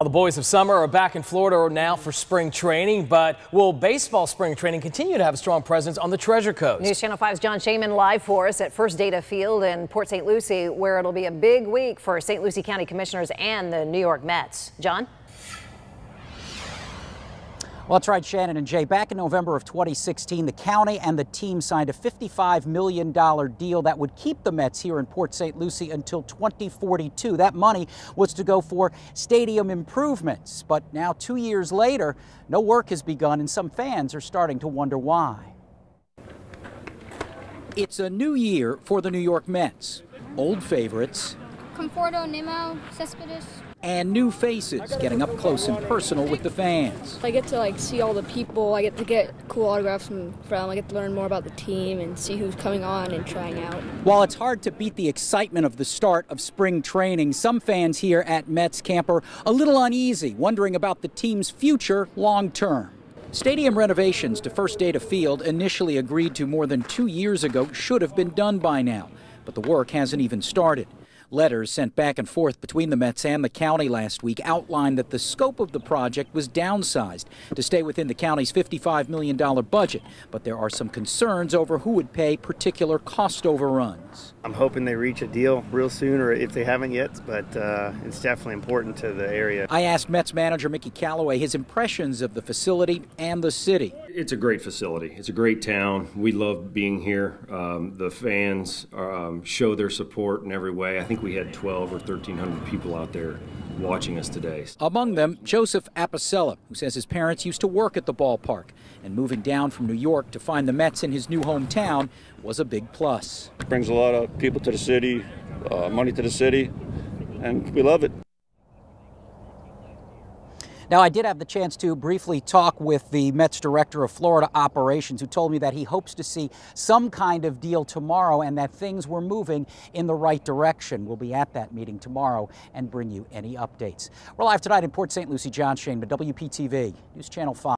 The boys of summer are back in Florida now for spring training, but will baseball spring training continue to have a strong presence on the Treasure Coast? News Channel 5's John Shaman live for us at First Data Field in Port St. Lucie, where it'll be a big week for St. Lucie County Commissioners and the New York Mets. John? Well, that's right, Shannon and Jay. Back in November of 2016, the county and the team signed a $55 million deal that would keep the Mets here in Port St. Lucie until 2042. That money was to go for stadium improvements. But now, 2 years later, no work has begun, and some fans are starting to wonder why. It's a new year for the New York Mets. Old favorites. Conforto, Nimmo, Cespedes. And new faces getting up close and personal with the fans. I get to see all the people. I get to get cool autographs from. I get to learn more about the team and see who's coming on and trying out. While it's hard to beat the excitement of the start of spring training, some fans here at Mets camp are a little uneasy, wondering about the team's future long term. Stadium renovations to First Data Field, initially agreed to more than 2 years ago, should have been done by now, but the work hasn't even started. Letters sent back and forth between the Mets and the county last week outlined that the scope of the project was downsized to stay within the county's $55 million budget, but there are some concerns over who would pay particular cost overruns. I'm hoping they reach a deal real soon, or if they haven't yet, but it's definitely important to the area. I asked Mets manager Mickey Callaway his impressions of the facility and the city. It's a great facility. It's a great town. We love being here. The fans show their support in every way. I think we had 1,200 or 1,300 people out there watching us today. Among them, Joseph Apicella, who says his parents used to work at the ballpark, and moving down from New York to find the Mets in his new hometown was a big plus. It brings a lot of people to the city, money to the city, and we love it. Now, I did have the chance to briefly talk with the Mets director of Florida operations, who told me that he hopes to see some kind of deal tomorrow and that things were moving in the right direction. We'll be at that meeting tomorrow and bring you any updates. We're live tonight in Port St. Lucie. John Shaman, WPTV News Channel 5.